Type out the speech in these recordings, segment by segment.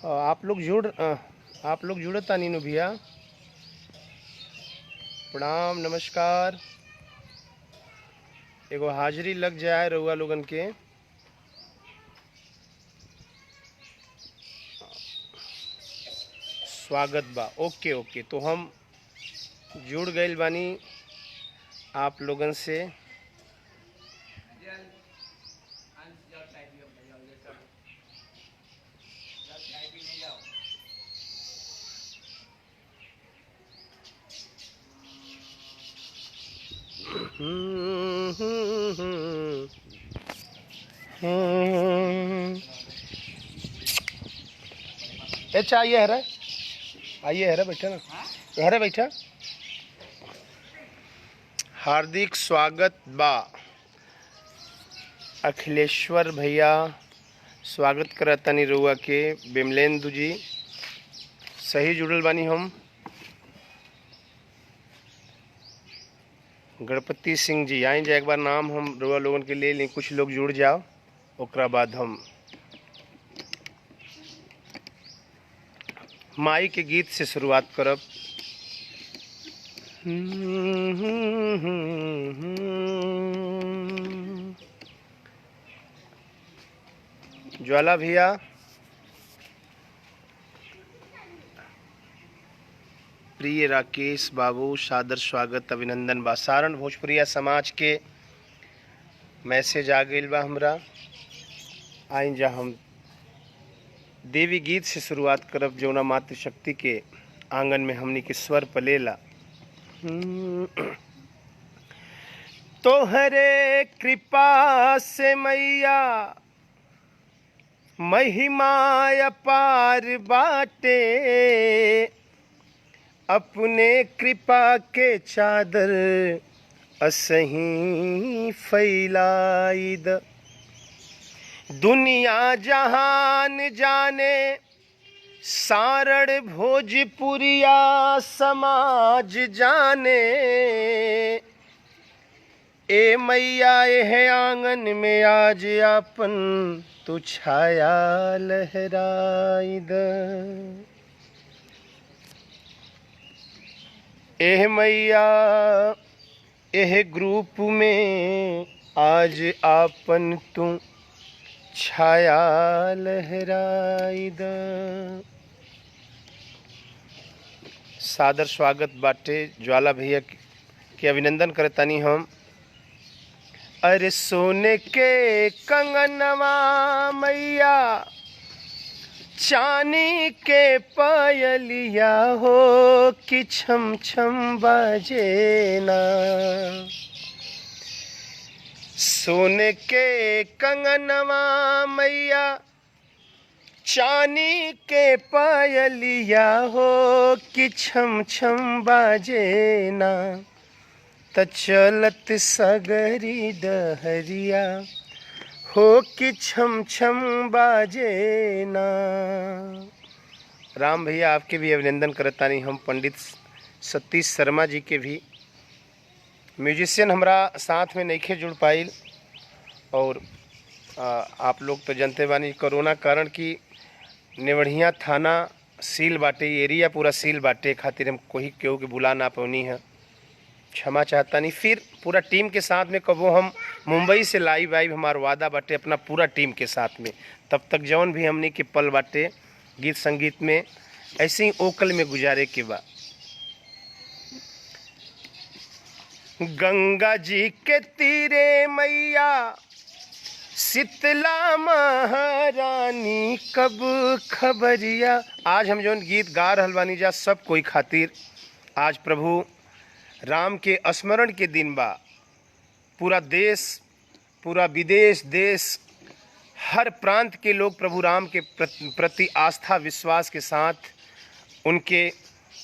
आप लोग जुड़ता नीनू भैया। प्रणाम नमस्कार। एगो हाजिरी लग जाए रउआ लोगन के। स्वागत बा। ओके ओके, तो हम जुड़ गइल बानी आप लोगन से। अच्छा आइए है, आइए है बैठा ना, है बैठा। हार्दिक स्वागत बा अखिलेश्वर भैया, स्वागत करतनी रउआ के। बिमलेंदु जी सही जुड़ल बानी हम। गणपति सिंह जी आई जा, एक बार नाम हम रउआ लोगन के ले लें, कुछ लोग जुड़ जाओ, ओकरा बाद हम माई के गीत से शुरुआत करब। ज्वाला भैया, प्रिय राकेश बाबू, सादर स्वागत अभिनंदन बा। सारण भोजपुरिया समाज के मैसेज आ गइल बा हमरा। आई जा हम देवी गीत से शुरुआत करब, जौना मातृशक्ति के आंगन में हमनी के स्वर पलेला। तोहरे कृपा से मैया महिमा अपार बाटे, अपने कृपा के चादर असही फैलाई द। दुनिया जहान जाने सारण भोजपुरिया समाज जाने, ए मैया यह आंगन में आज आपन तू छाया लहराई द। एह मैया एह ग्रुप में आज आपन तू छाया लहराई द। सादर स्वागत बाटे ज्वाला भैया के, अभिनंदन करतानी हम। अरे सोने के कंगनवा मैया, चांदी के पायलिया हो कि छम छम बाजे ना। सोने के कंगनवा मैया, चांदी के पायलिया हो कि छम छम बाजे ना। त चलत सगरी डहरिया हो कि छम छम बाजे ना। राम भैया आपके भी अभिनंदन करतानी हम। पंडित सतीश शर्मा जी के भी, म्यूजिशियन हमरा साथ में नइखे जुड़ पाइल। और आप लोग तो जानते बानी कोरोना कारण की नेवढ़िया थाना सील बाटे, एरिया पूरा सील बाटे, खातिर हम कोई केहू के बुला ना पौनी है, क्षमा चाहता नहीं। फिर पूरा टीम के साथ में कबो हम मुंबई से लाइव आइब, हमार वादा बाटे अपना पूरा टीम के साथ में। तब तक जौन भी हमनी के पल बाटे गीत संगीत में ऐसे ही ओकल में गुजारे के बा। गंगा जी के तीरे मैया शीतला महारानी कब खबरिया। आज हम जौन गीत गा रहल बानी जा सब कोई खातिर, आज प्रभु राम के स्मरण के दिन बा। पूरा देश, पूरा विदेश, देश, हर प्रांत के लोग प्रभु राम के प्रति आस्था विश्वास के साथ उनके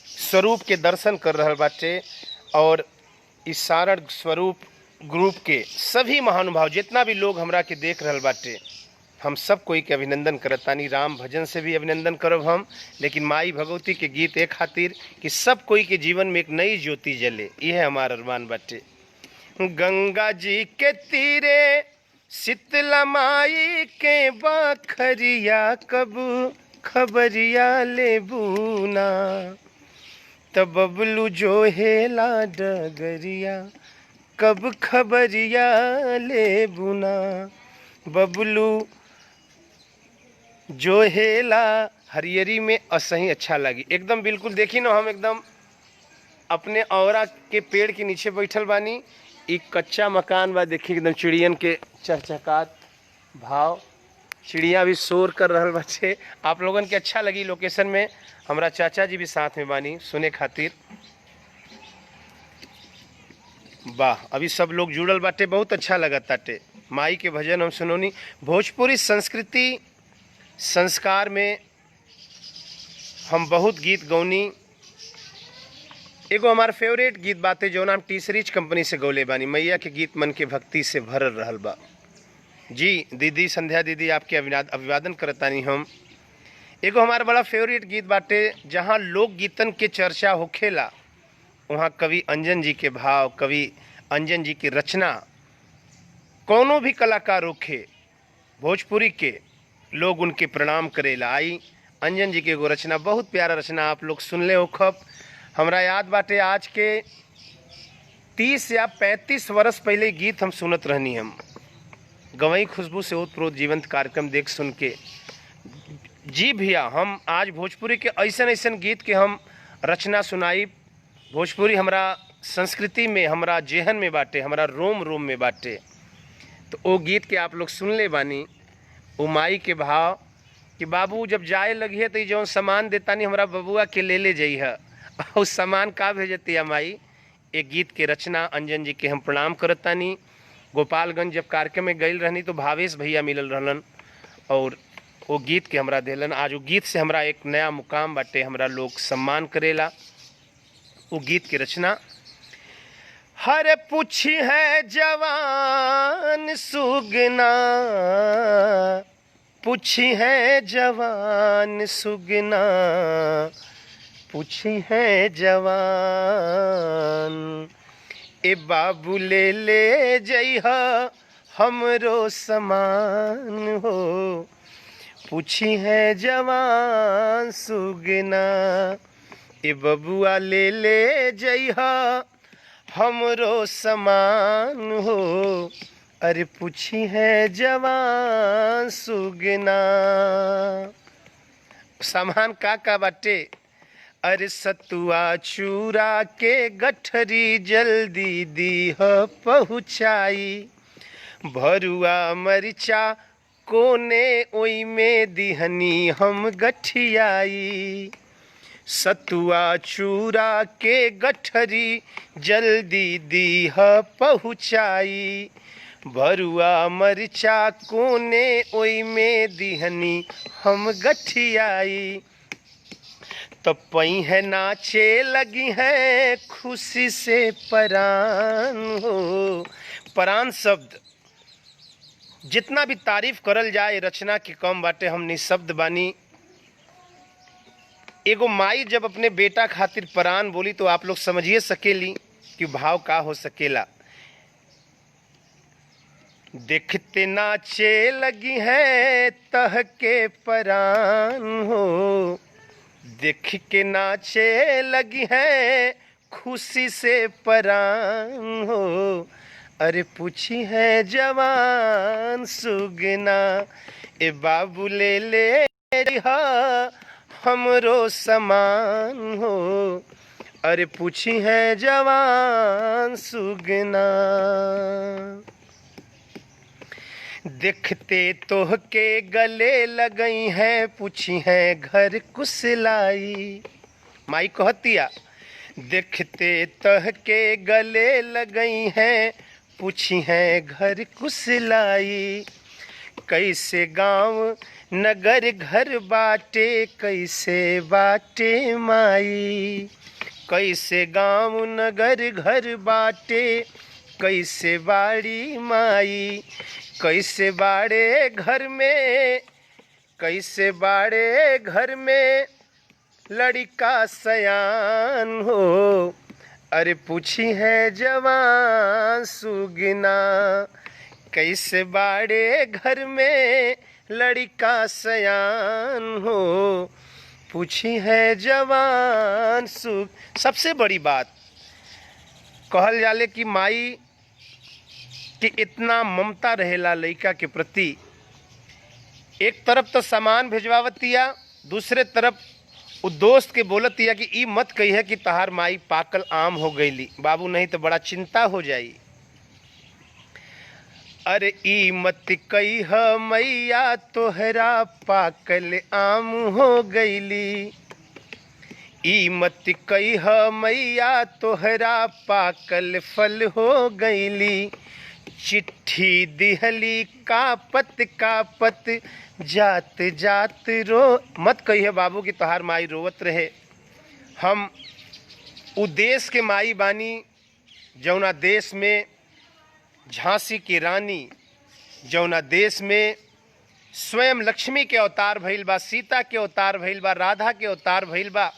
स्वरूप के दर्शन कर रहल बाटे। और इस सारण स्वरूप ग्रुप के सभी महानुभाव जितना भी लोग हमरा के देख रहल बाटे, हम सब कोई के अभिनंदन करतानी। राम भजन से भी अभिनंदन करब हम, लेकिन माई भगवती के गीत एक खातिर कि सब कोई के जीवन में एक नई ज्योति जले, यह हमारा अरमान बाटे। गंगा जी के तीरे शीतला माई के बखरिया कब खबरिया ले बूना, तब बबलू जो हेला डगरिया, कब खबरिया ले बुना। बबलू जो हेला हरियरी में असही अच्छा लगी। एकदम बिल्कुल देखी ना, हम एकदम अपने औरा के पेड़ के नीचे बैठल बानी। एक कच्चा मकान बा, देखी एकदम चिड़ियन के चहचहात भाव, चिड़िया भी शोर कर रहल बच्चे। आप लोगन के अच्छा लगी लोकेशन में। हमरा चाचा जी भी साथ में बानी सुने खातिर। वाह, अभी सब लोग जुड़ल बाटे, बहुत अच्छा लगत ताटे। माई के भजन हम सुनोनी। भोजपुरी संस्कृति संस्कार में हम बहुत गीत गौनी। एगो हमार फेवरेट गीत बाते जो नाम टी सीरीज कंपनी से गौले बानी। मैया के गीत मन के भक्ति से भरल रहल बा। जी दीदी संध्या दीदी आपके अभिवादन करतानी हम। एगो हमारा बड़ा फेवरेट गीत बाटे, जहाँ लोक गीतन के चर्चा होखेला वहाँ कवि अंजन जी के भाव, कवि अंजन जी की रचना, कौनो भी कलाकार होखे भोजपुरी के लोग उनके प्रणाम करेला। आई अंजन जी के एगो रचना, बहुत प्यारा रचना, आप लोग सुन ले होखब। हमरा याद बाटे आज के 30 या 35 वर्ष पहले गीत हम सुनत रहनी। हम गवई खुशबू से ओतप्रोत जीवंत कार्यक्रम देख सुन के। जी भैया, हम आज भोजपुरी के ऐसन ऐसन गीत के हम रचना सुनाई। भोजपुरी हमरा संस्कृति में, हमरा जेहन में बाटे, हमरा रोम रोम में बाटे। तो वो गीत के आप लोग सुन ले बानी। वो माई के भाव कि बाबू जब जाए लगी तो जो सामान देता नहीं हमरा बबुआ के ले जाइए। उस सामान का भेजती है माई। एक गीत के रचना अंजन जी के हम प्रणाम करतानी। गोपालगंज जब कार्यक्रम में गई रहनी तो भावेश भैया मिलल रहलन और वो गीत के हमरा देलन। आज वो गीत से हमरा एक नया मुकाम बाटे, हमरा लोग सम्मान करेला। वो गीत की रचना, हर पूछी है जवान सुगना, पूछी है जवान सुगना, पूछी है जवान, ए बाबू ले जइहा हमरो समान हो। पूछी है जवान सुगना, ए बबुआ ले जइहा हमरो समान हो। अरे पूछी है जवान सुगना, सामान का बाटे। अरे सतुआ चूरा के गठरी जल्दी दीह पहुँचाई, भरुआ मरिचा कोने ओई में दिहनी हम गठियाई। सतुआ चूरा के गठरी जल्दी दीह पहुँचाई, भरुआ मरिचा कोने ओई में दिहनी हम गठियाई। तब पई है नाचे लगी है खुशी से परान हो। परान शब्द जितना भी तारीफ करल जाए रचना के कम बाटे, हम निशब्द बानी। एगो माई जब अपने बेटा खातिर परान बोली तो आप लोग समझिए सकेली कि भाव का हो सकेला। देखते नाचे लगी है तह के परान हो, देख के नाचे लगी है खुशी से परान हो। अरे पूछी है जवान सुगना, ए बाबू ले जइहा हमरो समान हो। अरे पूछी है जवान सुगना, देखते तोह के गले लगई है, पूछी है घर कुसलाई। माई कहतिया, देखते तह के गले लगई है, पूछी है घर कुसलाई। कैसे गांव नगर घर बाटे, कैसे बाटे माई। कैसे गांव नगर घर बाटे, कैसे बाड़ी माई। कैसे बाड़े घर में, कैसे बाड़े घर में लड़का सयान हो। अरे पूछी है जवान सुगना, कैसे बाड़े घर में लड़का सयान हो, पूछी है जवान सुख। सबसे बड़ी बात कहल जाले कि माई कि इतना ममता रहेला लड़का के प्रति। एक तरफ तो सामान भिजवावतिया, दूसरे तरफ उ दोस्त के बोलतिया कि ई मत कही है कि तहार माई पाकल आम हो गईली बाबू, नहीं तो बड़ा चिंता हो जाई। अरे ई मत कही है मैया तोहरा पाकल आम हो गईली, ई मत कही है मैया तोहरा पाकल फल हो गईली, चिट्ठी दिहली कापत कापत जात जात रो। मत कहिए बाबू की तोहार माई रोवत रहे। हम उ देश के माई बानी जौना देश में झांसी की रानी, जौना देश में स्वयं लक्ष्मी के अवतार भइल बा, सीता के अवतार भइल बा, राधा के अवतार भइल बा।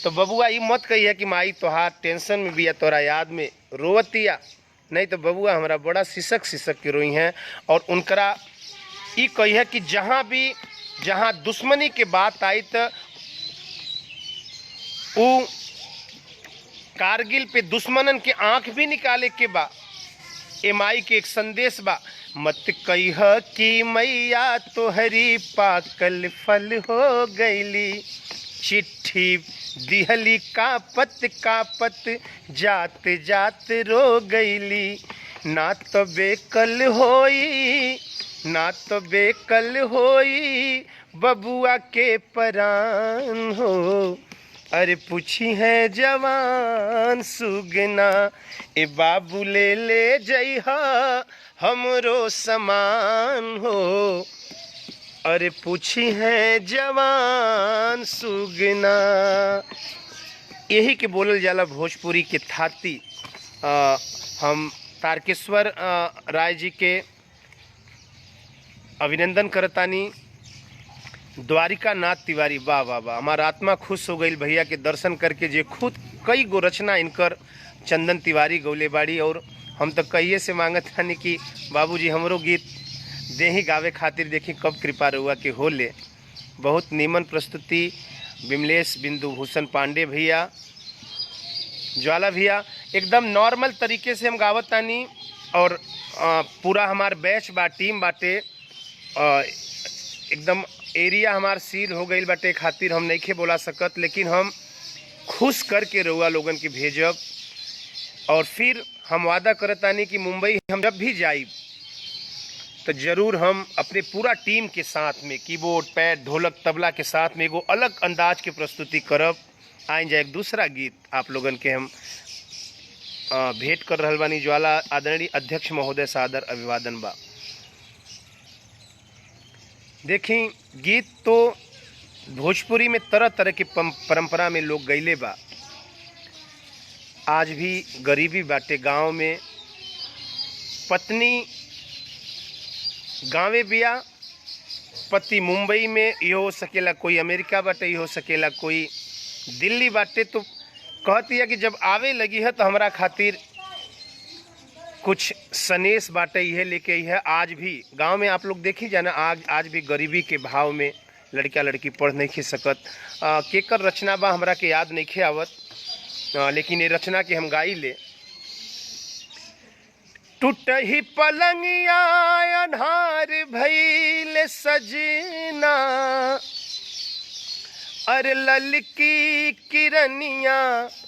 तो बबुआ ई मत कहिए कि माई तोहार टेंशन में बिया, तोरा याद में रोवतिया, नहीं तो बबुआ हमारा बड़ा सिसक सिसक के रोई हैं। और उनकरा ई कही है कि जहाँ दुश्मनी के बात आई तो उ कारगिल पे दुश्मनन के आंख भी निकाले के बा। ए माई के एक संदेश बा, मत कही कि मैया तोहरी पाकल फल हो गईली, चिट्ठी दिहली कापत कापत जात जात रो गईली, ना तो बेकल होई ना तो बेकल होई बबुआ के परान हो, अरे पूछी है जवान सुगना ए बाबू ले ले जइहा हमरो समान हो, अरे पूछी है जवान सुगना। यही के बोलल जाला भोजपुरी के थाती। हम तारकेश्वर राय जी के अभिनंदन करतानी। द्वारिका नाथ तिवारी, वाह वाह वाह, हमारा आत्मा खुश हो गई भैया के दर्शन करके। जे खुद कई गो रचना इनकर चंदन तिवारी गौले बाड़ी, और हम तो कहिए से मांगत हनी कि बाबूजी हमरो गीत दे ही गावे खातिर, देखी कब कृपा रहुआ के होले। बहुत नीमन प्रस्तुति विमलेश बिंदु भूषण पांडे भैया, ज्वाला भैया, एकदम नॉर्मल तरीके से हम गावत तानी। और पूरा हमार बैच बा, टीम बाटे, एकदम एरिया हमार सील हो गई बाटे खातिर हम नहीं बोला सकत, लेकिन हम खुश करके रहुआ लोगन के भेजब। और फिर हम वादा करतानी कि मुंबई हम जब भी जाइब तो ज़रूर हम अपने पूरा टीम के साथ में कीबोर्ड पैड ढोलक तबला के साथ में एगो अलग अंदाज के प्रस्तुति करब। आइन जाए एक दूसरा गीत आप लोगन के हम भेंट कर रहल बानी। ज्वाला आदरणीय अध्यक्ष महोदय सादर अभिवादन बा। देखी गीत तो भोजपुरी में तरह तरह की परंपरा में लोग गईले बा। आज भी गरीबी बाटे गांव में, पत्नी गाँवे बिया, पति मुंबई में, ये हो सकेला कोई अमेरिका बाटे, ये हो सकेला कोई दिल्ली बाटे। तो कहती है कि जब आवे लगी है तो हमरा खातिर कुछ सनेस बाटे यह लेके आई है। आज भी गांव में आप लोग देखी जाना, आज भी गरीबी के भाव में लड़का लड़की पढ़ नहीं खे सकत। केकर रचना बा हमरा के याद नहीं खे आवत, लेकिन ये रचना के हम गाई ले। टूटही पलंगिया अन्हार भइल सजना, अरे ललकी किरनिया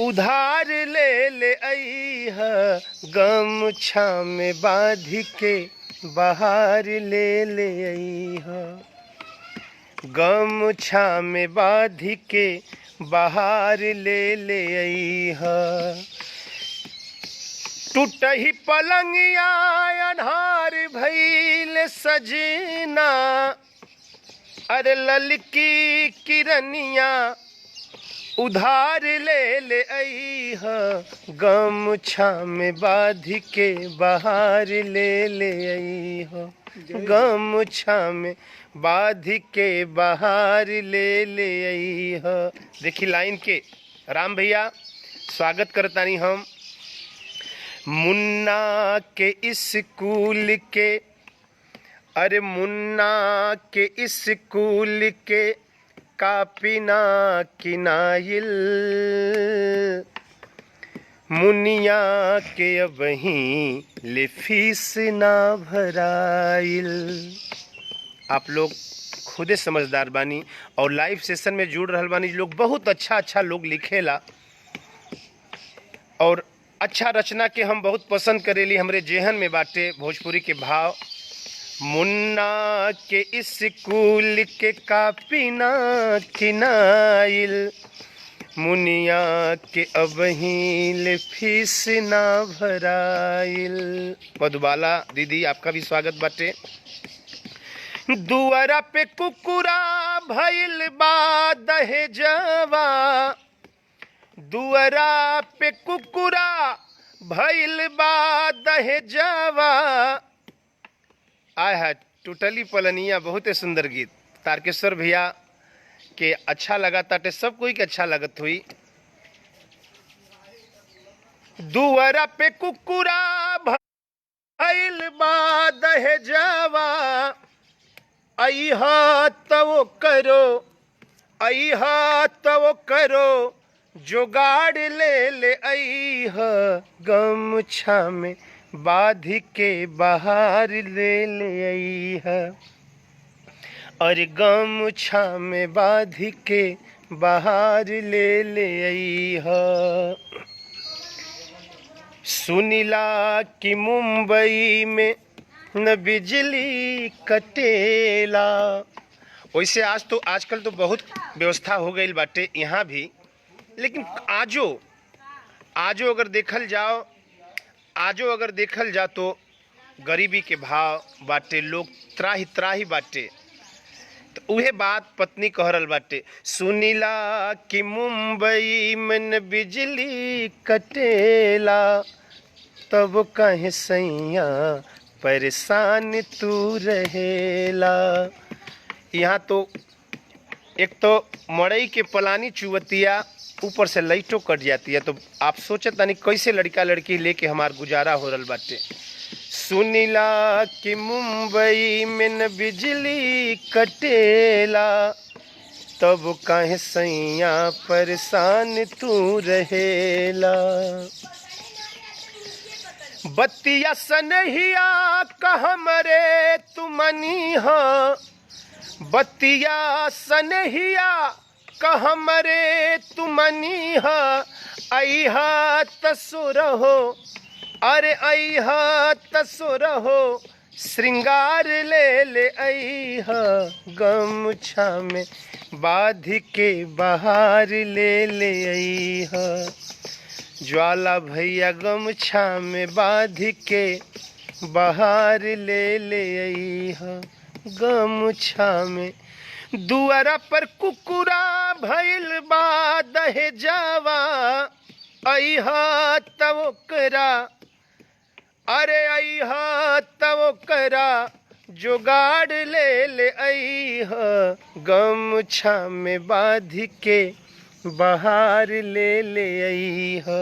उधार ले ले अइह, गमछा में बांध के बाहर ले ले अइह, गमछा में बांध के बाहर ले ले अइह। टूटही पलंगिया अन्हार भइल सजना, अरे ललकी किरनिया उधार ले ले अइह, गमछा में बांध के बाहर ले ले अइह, गमछा में बांध के बाहर ले ले अइह। देखी लाइन के राम भैया स्वागत करतानी हम। मुन्ना के स्कूल के, अरे मुन्ना के स्कूल के कापी ना किनाइल, मुनिया के अबहीं ले फीस ना भराइल। आप लोग खुदे समझदार बानी और लाइव सेशन में जुड़ रहल बानी लोग, बहुत अच्छा अच्छा लोग लिखेला और अच्छा रचना के हम बहुत पसंद करेली। हमरे जेहन में बाटे भोजपुरी के भाव। मुन्ना के स्कूल के कापी ना किनाइल, मुनिया के अबहीं ले फीस ना भराइल। मधुबाला दीदी आपका भी स्वागत बाटे। दुआरा पे कुकुरा भइल बा दहेजवा, दुआरा पे कुकुरा भइल बा दहेजवा। आय है टूटली पलनिया, बहुत सुंदर गीत। तारकेश्वर भैया के अच्छा लगा ताटे, सब कोई के अच्छा लगत हुई। दुआरा पे कुकुरा भइल बा दहेजवा, अइहा तवो करो, अइहा तवो करो, जोगाड़ ले ले अइहा, गमछा में बांध के बाहर ले ले अइहा, और गमछा में बांध के बाहर ले ले अइहा। सुनिला कि मुंबई में न बिजली कटेला। वैसे आजकल तो बहुत व्यवस्था हो गई बाटे यहाँ भी, लेकिन आजो अगर देखल जा तो गरीबी के भाव बाटे, लोग त्राही त्राही बाटे। तो उहे बात पत्नी कह रहल बाटे, सुनिला कि मुंबई में न बिजली कटेला, तब कहे सैया परेशान तू रहेला। यहाँ तो एक तो मड़ई के पलानी चुवतिया, ऊपर से लाइटों कट जाती है। तो आप सोचत तानी कैसे लड़का लड़की लेके हमार गुजारा हो रहल बाटे। सुनिला कि मुंबई में न बिजली कटेला, तब काहे सैया परेशान तू रहेला। बत्तिया सनहिया कहमरे तुमनिहा, बत्तिया सनहिया कहमरे तुमनिहा, अइहा तसुरहो, अरे अइहा तसुरहो, श्रृंगार ले ले अइहा, गमछा में बांध के बाहर ले ले अइहा। ज्वाला भैया गमछा में बांध के बाहर ले ले अइहा, गमछा में। दुआरा पर कुकुरा भइल बा दहेजवा, अइहा तवो करा, अरे अइहा तवो करा, जोगाड़ ले ले अइहा, गमछा में बांध के बाहर ले ले अइहा,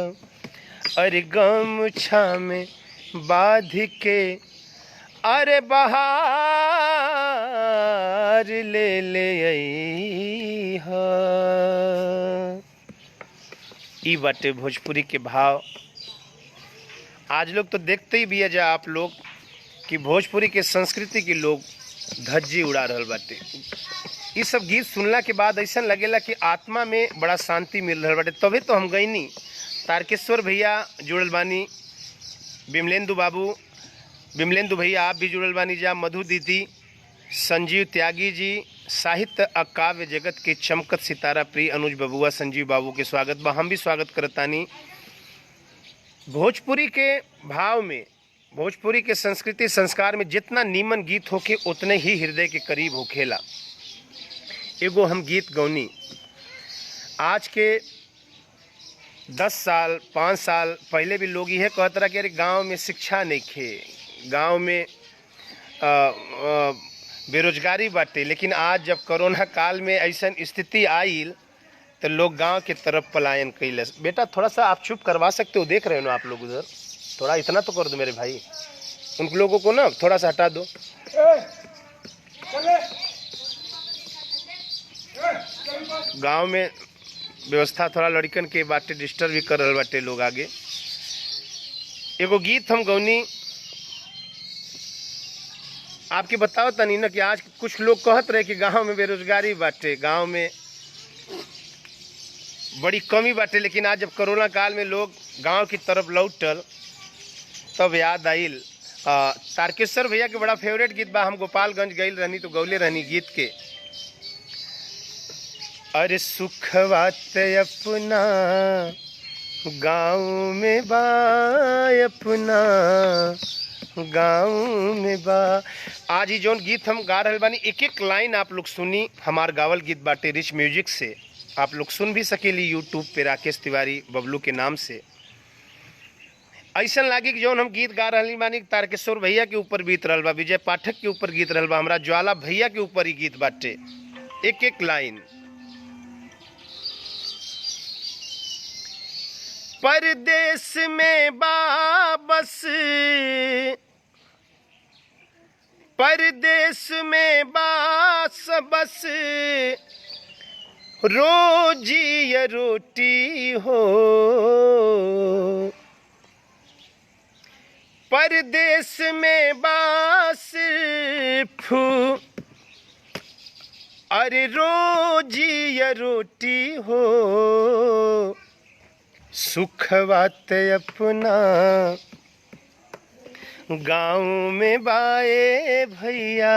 अरे गमछा में बांध के, अरे बाहर ले ले अइहा। ई बाटे भोजपुरी के भाव। आज लोग तो देखते ही भी है जा आप लोग कि भोजपुरी के संस्कृति के लोग धज्जी उड़ा रहल बाटे। ये सब गीत सुनला के बाद ऐसा लगेला कि आत्मा में बड़ा शांति मिल रहा बाटे। तभी तो हम गईनी। तारकेश्वर भैया जुड़ल बानी, विमलेंदु बाबू, विमलेंदु भैया आप भी जुड़ल बानी जा, मधु दीदी, संजीव त्यागी जी, साहित्य अकाव्य जगत के चमकत सितारा प्रिय अनुज बबुआ, संजीव बाबू के स्वागत बा। हम भी स्वागत करतानी। भोजपुरी के भाव में, भोजपुरी के संस्कृति संस्कार में जितना नीमन गीत होके उतने ही हृदय के करीब होखेला। एगो हम गीत गौनी, आज के 10 साल 5 साल पहले भी लोग यह कहत रहा कि अरे गाँव में शिक्षा नहीं खे, गाँव में बेरोजगारी बाटे। लेकिन आज जब कोरोना काल में ऐसा स्थिति आयल तो लोग गांव के तरफ पलायन कैलस। बेटा थोड़ा सा आप चुप करवा सकते हो, देख रहे हो ना आप लोग उधर, थोड़ा इतना तो कर दो मेरे भाई, उन लोगों को ना थोड़ा सा हटा दो। गांव में व्यवस्था थोड़ा लड़कन के बाटे डिस्टर्ब भी कर रहे बाटे लोग। आगे एगो गीत हम गौनी आपके बताओ तनी ना कि आज कुछ लोग कहत रहे कि गांव में बेरोजगारी बाटे, गांव में बड़ी कमी बाटे, लेकिन आज जब कोरोना काल में लोग गांव की तरफ लौटल तब याद आइल। तारकेश्वर भैया के बड़ा फेवरेट गीत बा, हम गोपालगंज गइल रहनी तो गौले रहनी गीत के। अरे सुखवात अपना गाँव में बा, अपना गाँव में बा। आज ही जौन गीत हम गा रहे बानी एक एक लाइन आप लोग सुनी, हमार गावल गीत बाटे रिच म्यूजिक से, आप लोग सुन भी सकेली यूट्यूब पे राकेश तिवारी बबलू के नाम से। ऐसा लागी कि जौन हम गीत गा रही बानी तारकेश्वर भैया के ऊपर बीत रहल बा, विजय पाठक के ऊपर गीत रहल बा, हमरा ज्वाला भैया के ऊपर ही गीत बाटे। एक एक लाइन। परदेश में बाबस, परदेश में बास बस, रोजी ये रोटी हो। परदेश में बास फू, अरे रोजी ये रोटी हो। सुखवात अपना गाँव में बाए भैया,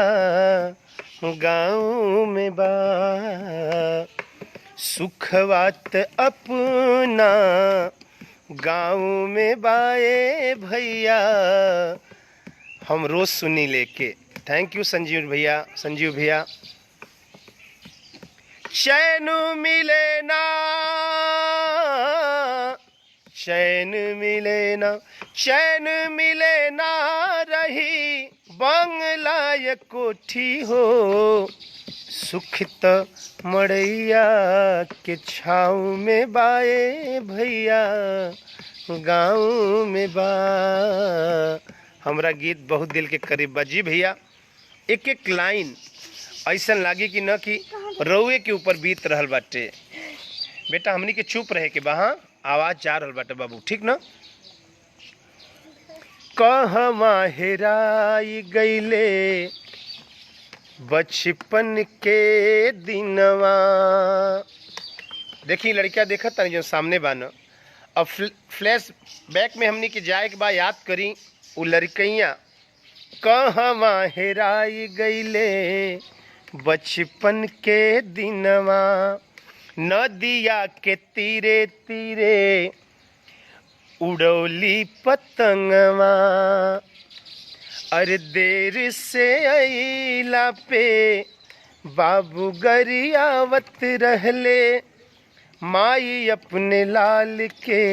गाँव में बा। सुखवात अपना गाँव में बाए भैया, हम रोज सुनी लेके। थैंक यू संजीव भैया, संजीव भैया। चैन मिले ना, चैन मिले ना, चैन मिले ना रही बंगला ये कोठी हो। सुखित मड़ैया के छाँव में बाए भैया, गाँव में बा। हमरा गीत बहुत दिल के करीब बा जी भैया। एक एक लाइन ऐसा लागी कि न कि रउए के ऊपर बीत रहल बाटे। बेटा हमनी के चुप रहे के बा, हाँ आवाज जा रहल बाटे बाबू, ठीक ना। कहवा हेराई गईले बचपन के दिनवा। देखी लड़कियां देखत तानी जो सामने बान। अब फ्लैश बैक में हमनी के जाए के बाद याद करी उ लड़कियां कहवा हेराई गईले बचपन के दिनवा। नदिया के तीरे तीरे उड़ौली पतंगवा। अरे देर से अइला पे बाबू गरियावत रहले, माई अपने लाल के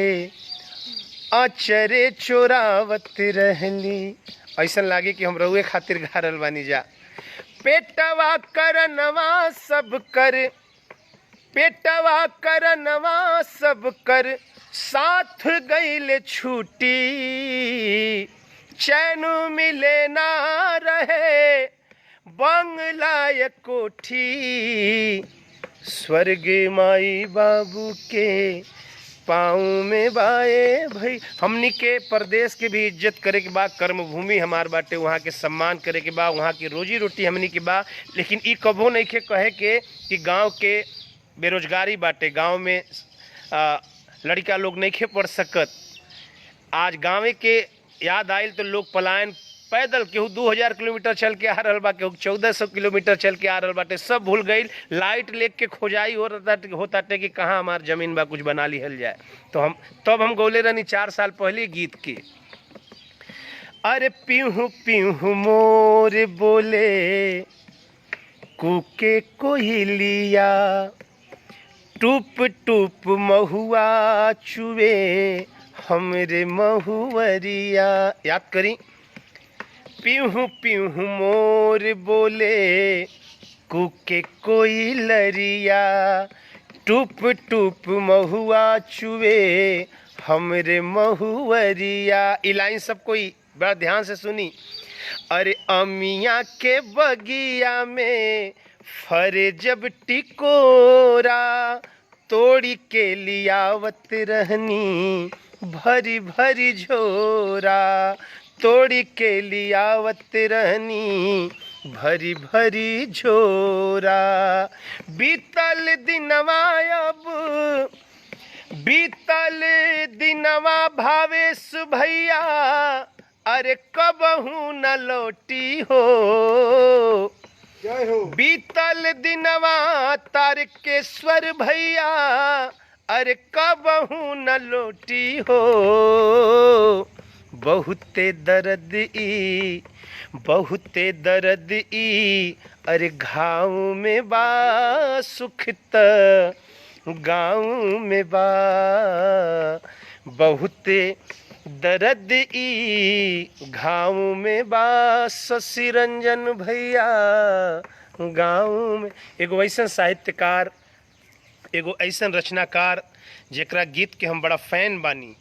आचरे चोरावत रहली। ऐसा लागे कि हम रउए खातिर गा रहल बानी जा। पेटवा करनवा सब कर, पेटवा करनवा सब कर साथ गईले छूटी। चैन मिले ना रहे बंगला ये कोठी। स्वर्ग माई बाबू के पाँव में बाए भाई। हमनी के प्रदेश के भी इज्जत करे के बा, कर्म भूमि हमार बाटे, वहाँ के सम्मान करे के बा, वहाँ की रोजी रोटी हमनी के बा। लेकिन ई कबो नहीं के कहे के कि गांव के बेरोजगारी बाटे, गांव में लड़का लोग नहीं खे पढ़ सकत। आज गाँव के याद आयल तो लोग पलायन पैदल, केहू 2000 किलोमीटर चल के आ रहा बा, केहू 1400 किलोमीटर चल के आ रहा बाटे। सब भूल गई, लाइट लेके के खोजाई होता कि कहाँ हमार जमीन बा, कुछ बना लिहल जाए। तो हम गौले रहनी 4 साल पहले गीत के। अरे पीहू पीहू मोर बोले कूके कोयलिया, टूप टूप महुआ चुवे हमरे महुवरिया। याद करी। पीहू पीहू मोर बोले कूके कोयलरिया, टूप टूप महुआ चुवे हमरे महुवरिया। ई लाइन सब कोई बड़ा ध्यान से सुनी। अरे अमिया के बगिया में फरे जब टिकोरा, तोड़ी के लियावत रहनी भरी भरी झोरा, तोड़ी के लियावत रहनी भरी भरी झोरा। बीतल दिनवा अब बीतल दिनवा भावेश भैया, अरे कबहू न लौटी हो। बीतल दिनवा तारकेश्वर भैया, अरे कबहू न लौटी हो। बहुते दर्द ई बहुते दर्द ई, अरे घाव में बा सुख त गाँव में बा। बहुते दर्द ई घाव में बा, शशि रंजन भैया गाँव में। एगो ऐसा साहित्यकार, एगो ऐसा रचनाकार जेकरा गीत के हम बड़ा फैन बानी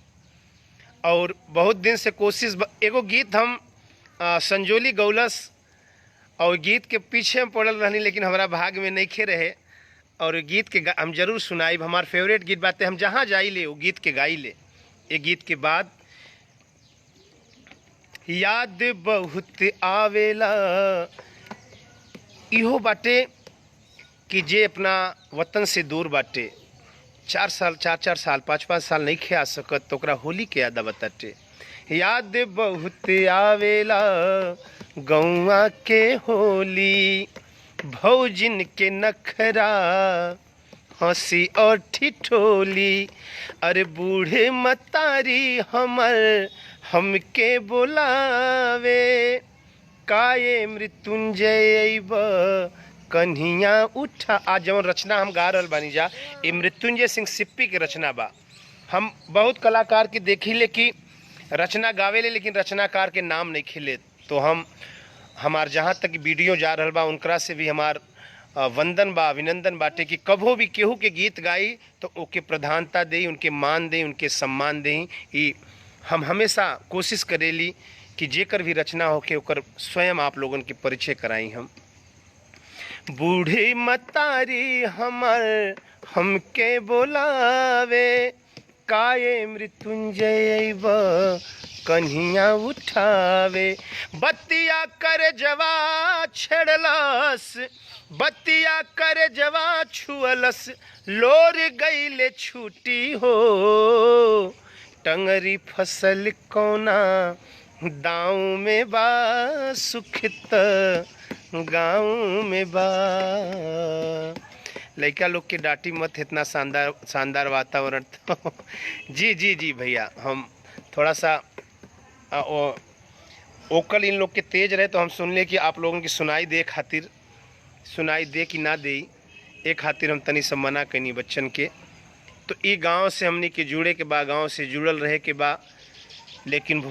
और बहुत दिन से कोशिश एगो गीत हम संजोली गौलस और गीत के पीछे में पड़ल रहनी, लेकिन हमारा भाग में नहीं खे रहे। और गीत के हम जरूर सुनाइब। हमार फेवरेट गीत बातें हम जहाँ जाई ले वो गीत के गाई ले। ये गीत के बाद याद बहुत आवेला इहो बाटे कि जे अपना वतन से दूर बाटे, 4 साल 4 साल 5 साल नहीं खे आ सकत, तो ओकरा होली के याद बताटे। याद बहुत आवेला गौआ के होली, भौजिन के नखरा हंसी और ठिठोली। अरे बूढ़े मतारी हमर हमके बुलावे, काये मृत्युंजय अइब कन्हिया उठा। आज जवन रचना हम गा रहल बानी जा, ये मृत्युंजय सिंह सिप्पी के रचना बा। हम बहुत कलाकार के देखी ले कि रचना गावे ले, लेकिन रचनाकार के नाम नहीं खिले। तो हमार जहाँ तक वीडियो जा रहल बा उनकरा से भी हमार वंदन बा, अभिनंदन बाटे कि कभो भी केहू के गीत गाई तो ओके प्रधानता देई, उनके मान देई, उनके सम्मान देई। ई हम हमेशा कोशिश करेली कि जेकर भी रचना होके ओकर स्वयं आप लोगन के परिचय कराई हम। बूढ़ी मतारी हमर हमके बोलावे, काये मृत्युंजय अइब कन्हिया उठावे। बतिया कर जवा छेड़लस, बतिया कर जवा छुअलस, लोर गईले छूटी हो। टंगरी फसल कौना दाँव में बा, सुखित गाँव में बा। लड़का लोग के डांटी मत, इतना शानदार वातावरण। तो जी भैया, हम थोड़ा सा ओकल इन लोग के तेज रहे तो हम सुन ले कि आप लोगों की सुनाई दे कि ना दे, एक खातिर हम तनी से मना कनी बच्चन के। तो ई गांव से हमनी के जुड़े के बा, गांव से जुड़ल रहे के बा, लेकिन